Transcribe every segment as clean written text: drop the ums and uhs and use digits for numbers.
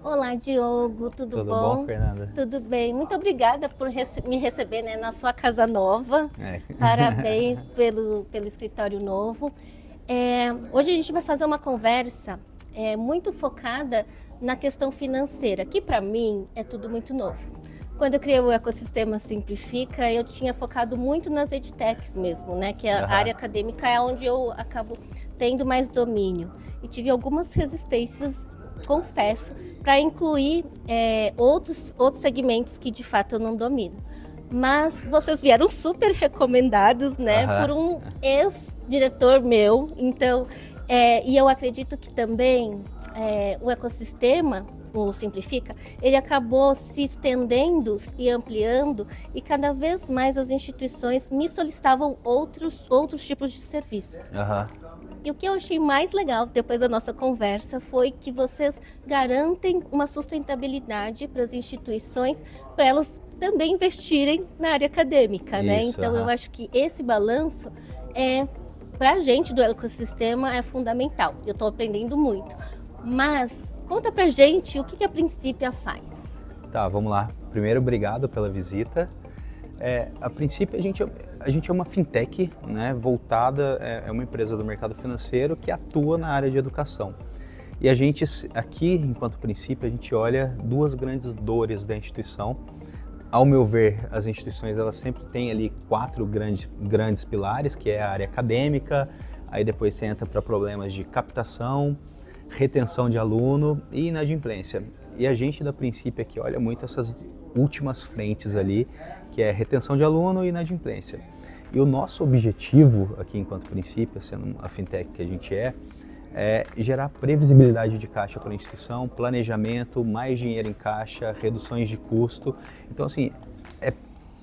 Olá, Diogo, tudo Tudo bom, bom? Fernanda? Tudo bem. Muito obrigada por me receber, né, na sua casa nova. É. Parabéns pelo escritório novo. Hoje a gente vai fazer uma conversa muito focada na questão financeira, que para mim é tudo muito novo. Quando eu criei o ecossistema Simplifica, eu tinha focado muito nas edtechs mesmo, né? Que a área acadêmica é onde eu acabo tendo mais domínio. E tive algumas resistências, confesso, para incluir outros segmentos que de fato eu não domino. Mas vocês vieram super recomendados, né? Por um ex-diretor meu. Então, e eu acredito que também o ecossistema, o Simplifica, ele acabou se estendendo e ampliando, e cada vez mais as instituições me solicitavam outros tipos de serviços. E o que eu achei mais legal depois da nossa conversa foi que vocês garantem uma sustentabilidade para as instituições, para elas também investirem na área acadêmica, né? Então eu acho que esse balanço para a gente do ecossistema é fundamental. Eu estou aprendendo muito. Mas conta pra gente o que a Principia faz. Tá, vamos lá. Primeiro, obrigado pela visita. A princípio, a gente é uma fintech, né, voltada, é uma empresa do mercado financeiro que atua na área de educação. E a gente, aqui, enquanto Principia, a gente olha duas grandes dores da instituição. Ao meu ver, as instituições elas sempre têm ali quatro grandes pilares, que é a área acadêmica, aí depois você entra para problemas de captação, retenção de aluno e inadimplência. E a gente da Principia aqui olha muito essas últimas frentes ali, que é retenção de aluno e inadimplência. E o nosso objetivo aqui enquanto Principia, sendo a fintech que a gente é gerar previsibilidade de caixa para a instituição, planejamento, mais dinheiro em caixa, reduções de custo. Então, assim,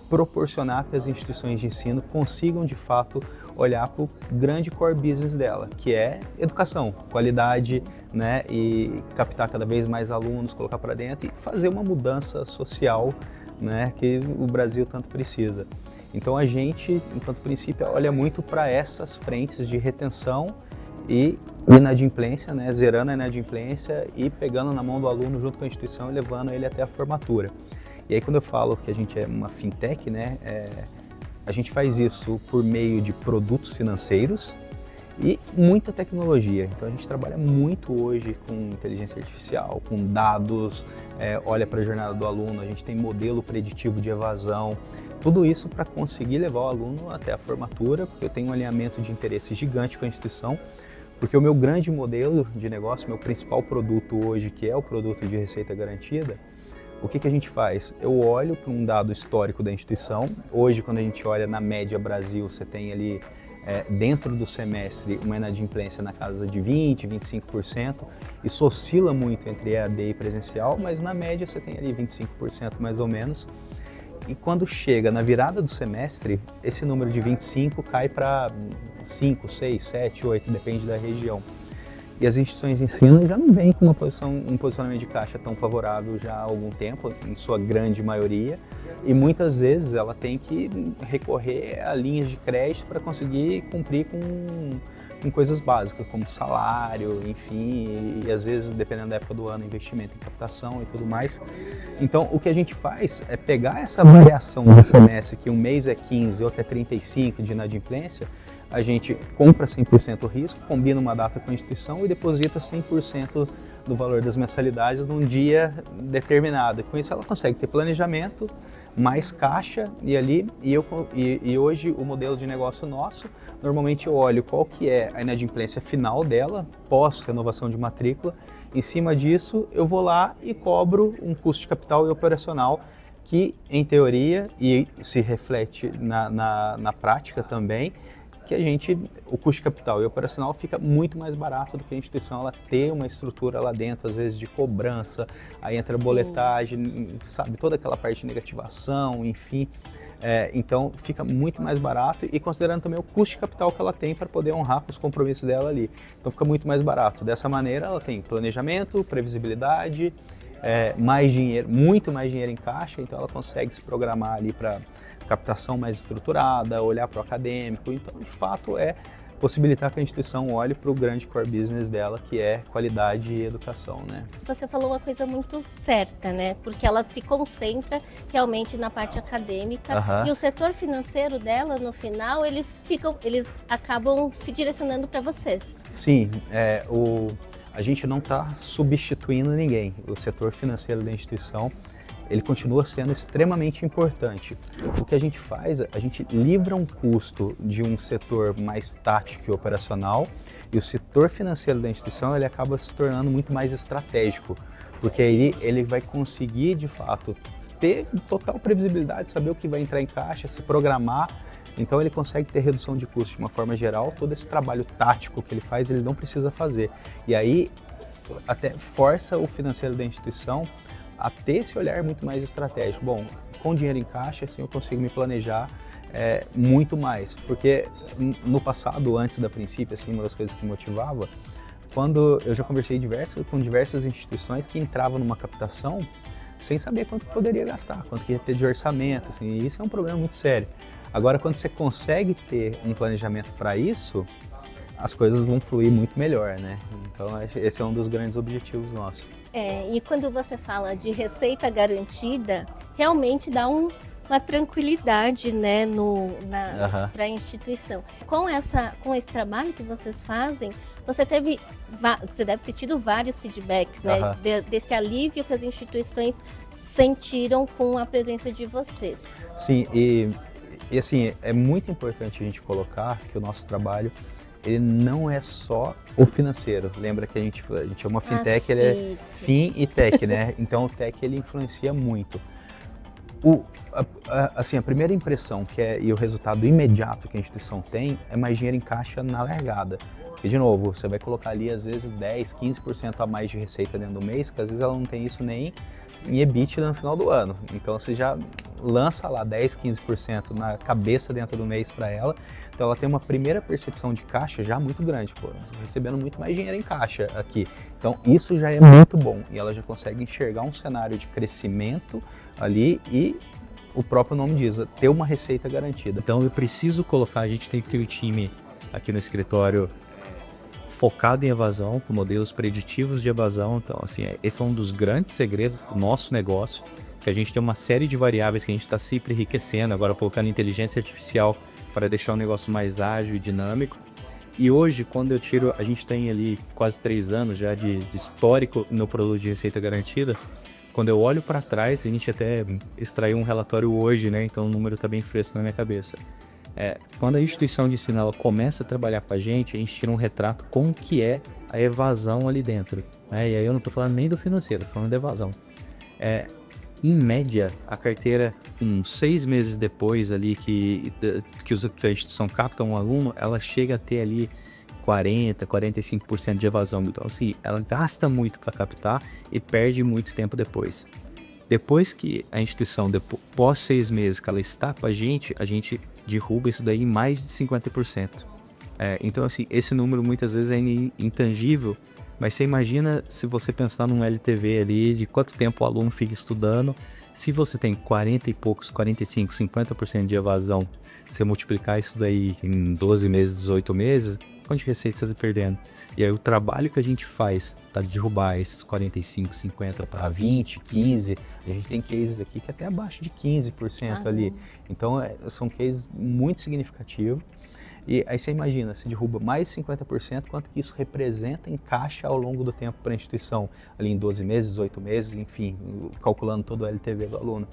proporcionar que as instituições de ensino consigam, de fato, olhar para o grande core business dela, que é educação, qualidade, né, e captar cada vez mais alunos, colocar para dentro e fazer uma mudança social, né, que o Brasil tanto precisa. Então, a gente, enquanto Principia, olha muito para essas frentes de retenção e inadimplência, né, zerando a inadimplência e pegando na mão do aluno junto com a instituição e levando ele até a formatura. E aí quando eu falo que a gente é uma fintech, né, a gente faz isso por meio de produtos financeiros e muita tecnologia. Então a gente trabalha muito hoje com inteligência artificial, com dados, olha para a jornada do aluno, a gente tem modelo preditivo de evasão, tudo isso para conseguir levar o aluno até a formatura, porque eu tenho um alinhamento de interesse gigante com a instituição, porque o meu grande modelo de negócio, meu principal produto hoje, que é o produto de receita garantida, o que a gente faz? Eu olho para um dado histórico da instituição. Hoje, quando a gente olha na média Brasil, você tem ali dentro do semestre uma inadimplência na casa de 20%, 25%. Isso oscila muito entre EAD e presencial, mas na média você tem ali 25% mais ou menos. E quando chega na virada do semestre, esse número de 25 cai para 5, 6, 7, 8, depende da região. E as instituições de ensino já não vêm com um posicionamento de caixa tão favorável já há algum tempo, em sua grande maioria, e muitas vezes ela tem que recorrer a linhas de crédito para conseguir cumprir com coisas básicas, como salário, enfim, e às vezes, dependendo da época do ano, investimento em captação e tudo mais. Então, o que a gente faz é pegar essa variação do semestre, que um mês é 15, outro é 35 de inadimplência, a gente compra 100% o risco, combina uma data com a instituição e deposita 100% do valor das mensalidades num dia determinado. E com isso ela consegue ter planejamento, mais caixa e hoje o modelo de negócio nosso, normalmente eu olho qual que é a inadimplência final dela, pós renovação de matrícula. Em cima disso eu vou lá e cobro um custo de capital e operacional que, em teoria, e se reflete na prática também, que o custo de capital e operacional fica muito mais barato do que a instituição ela ter uma estrutura lá dentro, às vezes de cobrança, aí entra a boletagem, sabe, toda aquela parte de negativação, enfim. Então fica muito mais barato e considerando também o custo de capital que ela tem para poder honrar com os compromissos dela ali. Então fica muito mais barato. Dessa maneira ela tem planejamento, previsibilidade, mais dinheiro, muito mais dinheiro em caixa, então ela consegue se programar ali para captação mais estruturada, olhar para o acadêmico. Então, de fato, possibilitar que a instituição olhe para o grande core business dela, que é qualidade e educação, né? Você falou uma coisa muito certa, né? Porque ela se concentra realmente na parte acadêmica e o setor financeiro dela, no final, eles acabam se direcionando para vocês. Sim, a gente não está substituindo ninguém. O setor financeiro da instituição, ele continua sendo extremamente importante. O que a gente faz, a gente livra um custo de um setor mais tático e operacional, e o setor financeiro da instituição ele acaba se tornando muito mais estratégico, porque aí ele vai conseguir, de fato, ter total previsibilidade, saber o que vai entrar em caixa, se programar. Então ele consegue ter redução de custo de uma forma geral. Todo esse trabalho tático que ele faz, ele não precisa fazer. E aí até força o financeiro da instituição a ter esse olhar muito mais estratégico. Bom, com dinheiro em caixa, assim eu consigo me planejar muito mais. Porque no passado, antes da Princípio, assim, uma das coisas que motivava, quando eu já conversei com diversas instituições que entravam numa captação sem saber quanto poderia gastar, quanto que ia ter de orçamento, assim, e isso é um problema muito sério. Agora, quando você consegue ter um planejamento para isso, as coisas vão fluir muito melhor, né? Então, esse é um dos grandes objetivos nossos. E quando você fala de receita garantida, realmente dá uma tranquilidade, né, para a instituição. Com esse trabalho que vocês fazem, você deve ter tido vários feedbacks, né, desse alívio que as instituições sentiram com a presença de vocês. Sim, e assim, é muito importante a gente colocar que o nosso trabalho, ele não é só o financeiro. Lembra que a gente é uma fintech, ele é fin e tech, né? Então o tech ele influencia muito. Assim, a primeira impressão e o resultado imediato que a instituição tem é mais dinheiro em caixa na largada. Porque, de novo, você vai colocar ali às vezes 10, 15% a mais de receita dentro do mês, que às vezes ela não tem isso nem em EBITDA no final do ano. Então você já lança lá 10, 15% na cabeça dentro do mês para ela. Então ela tem uma primeira percepção de caixa já muito grande, pô, recebendo muito mais dinheiro em caixa aqui. Então isso já é muito bom e ela já consegue enxergar um cenário de crescimento ali e o próprio nome diz, ter uma receita garantida. Então eu preciso colocar, a gente tem aquele time aqui no escritório focado em evasão, com modelos preditivos de evasão. Então assim, esse é um dos grandes segredos do nosso negócio, que a gente tem uma série de variáveis que a gente está sempre enriquecendo, agora colocando inteligência artificial para deixar o negócio mais ágil e dinâmico. E hoje, quando eu tiro, a gente tem ali quase 3 anos já de histórico no produto de receita garantida. Quando eu olho para trás, a gente até extraiu um relatório hoje, né? Então o número está bem fresco na minha cabeça. Quando a instituição de ensino ela começa a trabalhar com a gente tira um retrato com o que é a evasão ali dentro, né? E aí eu não estou falando nem do financeiro, estou falando da evasão. Em média, a carteira, 6 meses depois ali que a instituição capta um aluno, ela chega a ter ali 40%, 45% de evasão. Então, assim, ela gasta muito para captar e perde muito tempo depois. Depois que a instituição, pós 6 meses que ela está com a gente derruba isso daí em mais de 50%. Então, assim, esse número muitas vezes é intangível. Mas você imagina se você pensar num LTV ali, de quanto tempo o aluno fica estudando, se você tem 40 e poucos, 45, 50% de evasão, você multiplicar isso daí em 12 meses, 18 meses, quanto de receita você está perdendo? E aí o trabalho que a gente faz para derrubar esses 45, 50 para 20, 15, a gente tem cases aqui que é até abaixo de 15% ali. Então são cases muito significativos. E aí você imagina, se derruba mais de 50%, quanto que isso representa em caixa ao longo do tempo para a instituição, ali em 12 meses, 18 meses, enfim, calculando todo o LTV do aluno.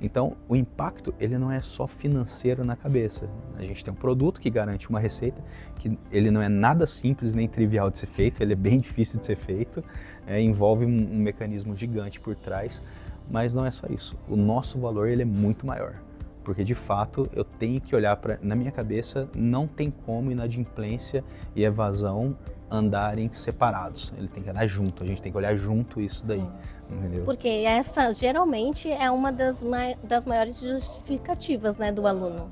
Então, o impacto, ele não é só financeiro na cabeça. A gente tem um produto que garante uma receita, que ele não é nada simples nem trivial de ser feito, ele é bem difícil de ser feito, envolve um mecanismo gigante por trás, mas não é só isso. O nosso valor, ele é muito maior. Porque, de fato, eu tenho que olhar na minha cabeça, não tem como inadimplência e evasão andarem separados. Ele tem que andar junto, a gente tem que olhar junto isso daí. Entendeu? Porque essa, geralmente, é uma das maiores justificativas, né, do aluno.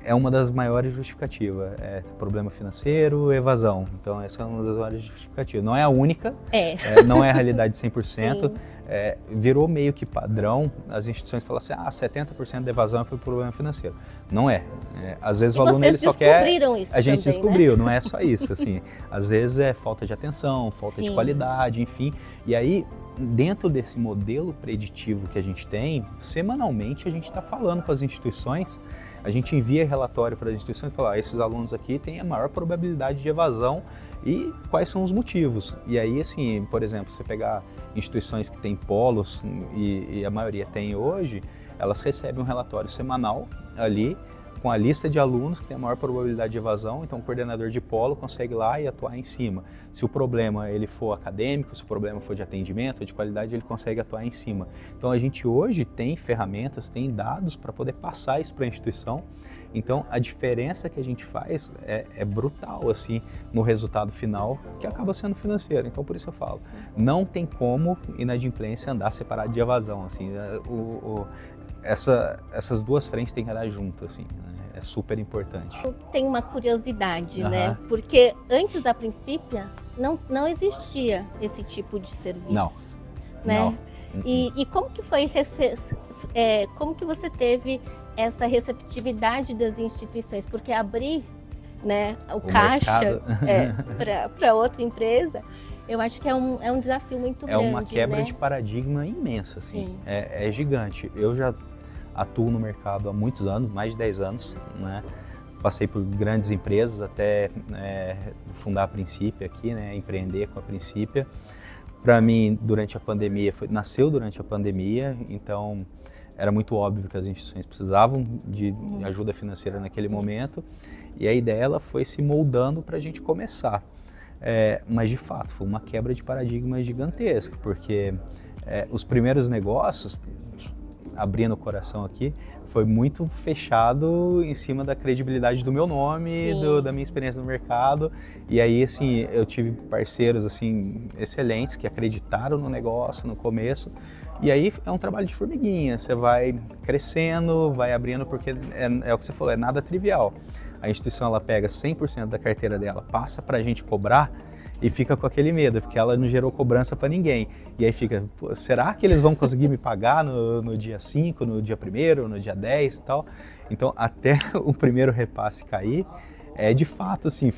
é uma das maiores justificativas. É problema financeiro, evasão. Então, essa é uma das maiores justificativas. Não é a única, não é a realidade 100%. Sim. Virou meio que padrão, as instituições falam assim, 70% da evasão é por problema financeiro. Não é. Às vezes o aluno ele só quer... Isso a gente também, descobriu, né? não é só isso. Assim. Às vezes é falta de atenção, falta de Sim. qualidade, enfim. E aí, dentro desse modelo preditivo que a gente tem, semanalmente a gente está falando com as instituições, a gente envia relatório para as instituições e fala, esses alunos aqui têm a maior probabilidade de evasão e quais são os motivos. E aí, assim, por exemplo, você pegar instituições que têm polos, e a maioria tem hoje, elas recebem um relatório semanal ali, com a lista de alunos que tem a maior probabilidade de evasão, então o coordenador de polo consegue ir lá e atuar em cima. Se o problema ele for acadêmico, se o problema for de atendimento, de qualidade, ele consegue atuar em cima. Então a gente hoje tem ferramentas, tem dados para poder passar isso para a instituição. Então a diferença que a gente faz é brutal assim no resultado final, que acaba sendo financeiro. Então por isso eu falo, não tem como inadimplência andar separado de evasão. Assim, essas duas frentes têm que andar juntas, assim, né? É super importante. Tem uma curiosidade, né? Porque antes da Princípia não existia esse tipo de serviço, Não. né? Não. E como que foi, como que você teve essa receptividade das instituições? Porque abrir, né, o caixa para outra empresa, eu acho que é um desafio muito grande. É uma quebra, né? de paradigma imensa, assim. É gigante. Eu já atuo no mercado há muitos anos, mais de 10 anos, né? Passei por grandes empresas até fundar a Princípia aqui, né? Empreender com a Princípia. Para mim, durante a pandemia, nasceu durante a pandemia, então era muito óbvio que as instituições precisavam de ajuda financeira naquele momento, e a ideia ela foi se moldando para a gente começar. Mas de fato, foi uma quebra de paradigma gigantesca, porque os primeiros negócios, abrindo o coração aqui, foi muito fechado em cima da credibilidade do meu nome, da minha experiência no mercado. E aí, assim, eu tive parceiros, assim, excelentes que acreditaram no negócio no começo. E aí é um trabalho de formiguinha, você vai crescendo, vai abrindo, porque é o que você falou, é nada trivial. A instituição, ela pega 100% da carteira dela, passa pra gente cobrar, e fica com aquele medo, porque ela não gerou cobrança para ninguém. E aí fica, será que eles vão conseguir me pagar no dia 5, no dia 1º, no dia 10 e tal? Então, até o primeiro repasse cair, de fato, assim,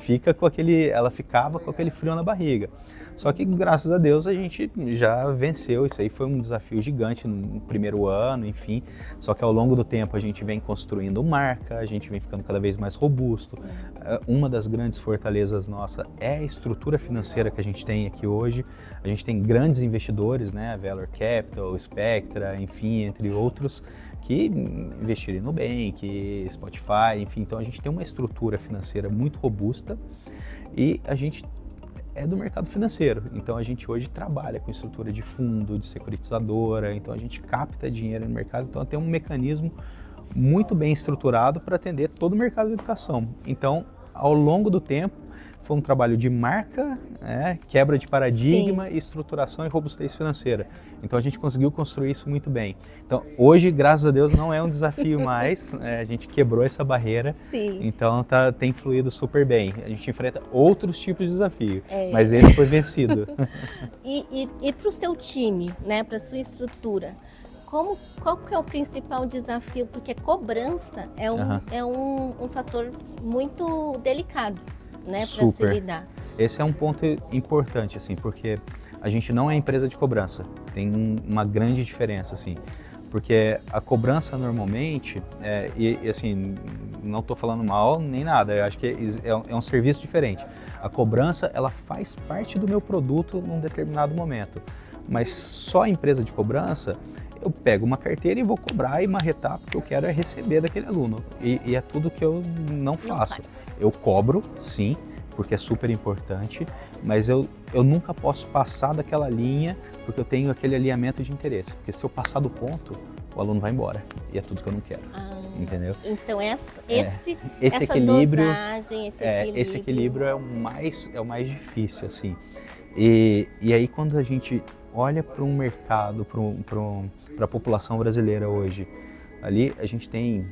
ela ficava com aquele frio na barriga. Só que, graças a Deus, a gente já venceu. Isso aí foi um desafio gigante no primeiro ano, enfim. Só que ao longo do tempo a gente vem construindo marca, a gente vem ficando cada vez mais robusto. Uma das grandes fortalezas nossa é a estrutura financeira que a gente tem aqui hoje. A gente tem grandes investidores, né? Valor Capital, Spectra, enfim, entre outros, que investiram no Nubank, Spotify, enfim. Então a gente tem uma estrutura financeira muito robusta e a gente é do mercado financeiro. Então a gente hoje trabalha com estrutura de fundo, de securitizadora, então a gente capta dinheiro no mercado, então tem um mecanismo muito bem estruturado para atender todo o mercado da educação. Então, ao longo do tempo, foi um trabalho de marca, quebra de paradigma, estruturação e robustez financeira. Então a gente conseguiu construir isso muito bem. Então hoje, graças a Deus, não é um desafio mais, a gente quebrou essa barreira, então tem fluído super bem. A gente enfrenta outros tipos de desafio, mas esse foi vencido. E para o seu time, né, para a sua estrutura, qual que é o principal desafio? Porque cobrança é um fator muito delicado, né, para se lidar. Esse é um ponto importante, assim, porque a gente não é empresa de cobrança. Tem uma grande diferença, assim, porque a cobrança normalmente, e assim, não estou falando mal nem nada, eu acho que é um serviço diferente. A cobrança, ela faz parte do meu produto num determinado momento, mas só a empresa de cobrança, eu pego uma carteira e vou cobrar e marretar porque eu quero receber daquele aluno. E é tudo que eu não faço. Eu cobro, sim, porque é super importante, mas eu nunca posso passar daquela linha porque eu tenho aquele alinhamento de interesse. Porque se eu passar do ponto, o aluno vai embora. E é tudo que eu não quero. Entendeu? Então essa equilíbrio, dosagem, esse equilíbrio é o mais difícil, assim. E aí quando a gente olha para um mercado, para a população brasileira hoje, ali a gente tem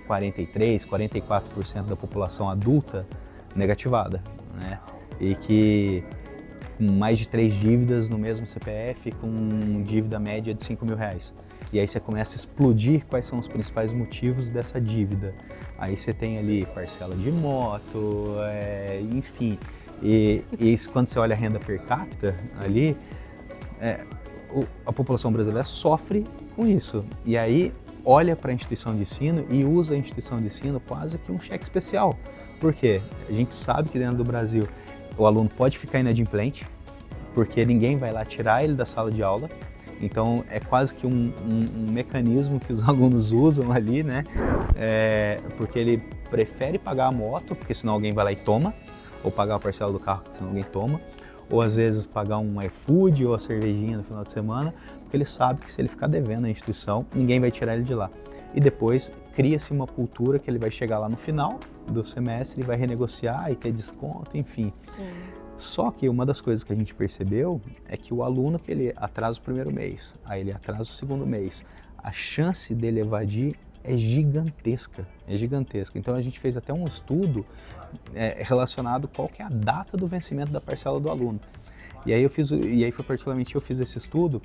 43%, 44% da população adulta negativada, né? E que com mais de 3 dívidas no mesmo CPF, com dívida média de R$ 5.000. E aí você começa a explodir quais são os principais motivos dessa dívida. Aí você tem ali parcela de moto, enfim. E quando você olha a renda per capita ali, a população brasileira sofre com isso. E aí olha para a instituição de ensino e usa a instituição de ensino quase que um cheque especial. Por quê? A gente sabe que dentro do Brasil o aluno pode ficar inadimplente, porque ninguém vai lá tirar ele da sala de aula. Então é quase que um mecanismo que os alunos usam ali, né? Porque ele prefere pagar a moto, porque senão alguém vai lá e toma, ou pagar a parcela do carro, porque senão alguém toma, ou às vezes pagar um iFood ou a cervejinha no final de semana, porque ele sabe que se ele ficar devendo à instituição, ninguém vai tirar ele de lá. E depois cria-se uma cultura que ele vai chegar lá no final do semestre e vai renegociar e ter desconto, enfim. Sim. Só que uma das coisas que a gente percebeu é que o aluno que ele atrasa o primeiro mês, aí ele atrasa o segundo mês, a chance dele evadir é gigantesca, Então a gente fez até um estudo relacionado qual que é a data do vencimento da parcela do aluno. E aí foi particularmente eu fiz esse estudo.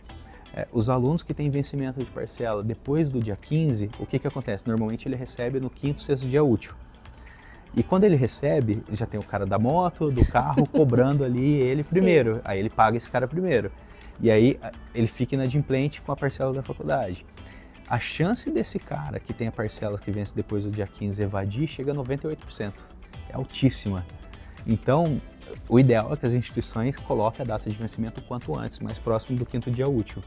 Os alunos que têm vencimento de parcela depois do dia 15, o que acontece? Normalmente ele recebe no 5º, 6º dia útil. E quando ele recebe, já tem o cara da moto, do carro, cobrando ali ele primeiro. Aí ele paga esse cara primeiro. E aí ele fica inadimplente com a parcela da faculdade. A chance desse cara que tem a parcela que vence depois do dia 15 evadir chega a 98%. É altíssima. Então, o ideal é que as instituições coloquem a data de vencimento o quanto antes, mais próximo do 5º dia útil.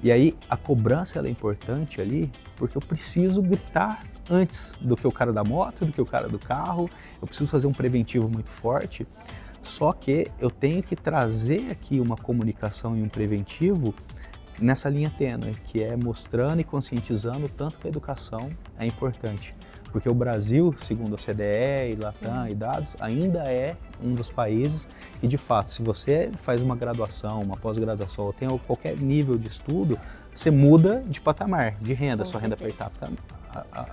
E aí a cobrança ela é importante ali, porque eu preciso gritar antes do que o cara da moto, do que o cara do carro, eu preciso fazer um preventivo muito forte, só que eu tenho que trazer aqui uma comunicação e um preventivo nessa linha tênue, que é mostrando e conscientizando o tanto que a educação é importante. Porque o Brasil, segundo a CDE e Latam e dados, ainda é um dos países que, de fato, se você faz uma graduação, uma pós-graduação ou tem qualquer nível de estudo, você muda de patamar, de renda, sua renda per capita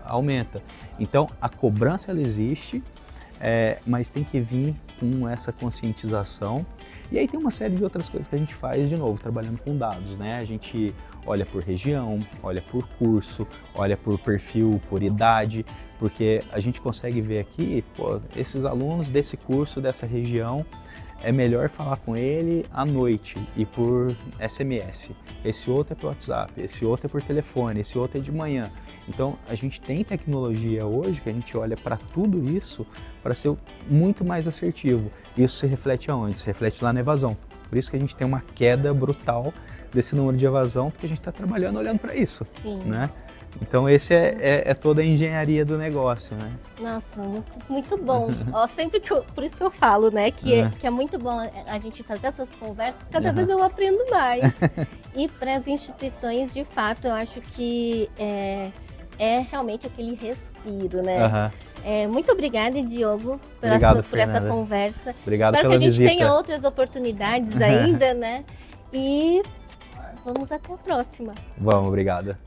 aumenta. Então, a cobrança ela existe, mas tem que vir com essa conscientização. E aí tem uma série de outras coisas que a gente faz, de novo, trabalhando com dados, né? A gente olha por região, olha por curso, olha por perfil, por idade, porque a gente consegue ver aqui, esses alunos desse curso, dessa região, é melhor falar com ele à noite e por SMS. Esse outro é por WhatsApp, esse outro é por telefone, esse outro é de manhã. Então, a gente tem tecnologia hoje que a gente olha para tudo isso para ser muito mais assertivo. Isso se reflete aonde? Se reflete lá na evasão. Por isso que a gente tem uma queda brutal desse número de evasão, porque a gente está trabalhando olhando para isso. Sim. Né? Então esse é toda a engenharia do negócio, né? Nossa, muito bom. Ó, sempre por isso que eu falo, né, que é muito bom a gente fazer essas conversas, cada vez eu aprendo mais. E para as instituições, de fato, eu acho que é realmente aquele respiro, né? Muito obrigada, Diogo, por essa conversa. Obrigado Espero pela que a gente visita. tenha outras oportunidades ainda, né? E vamos até a próxima. Vamos, obrigada.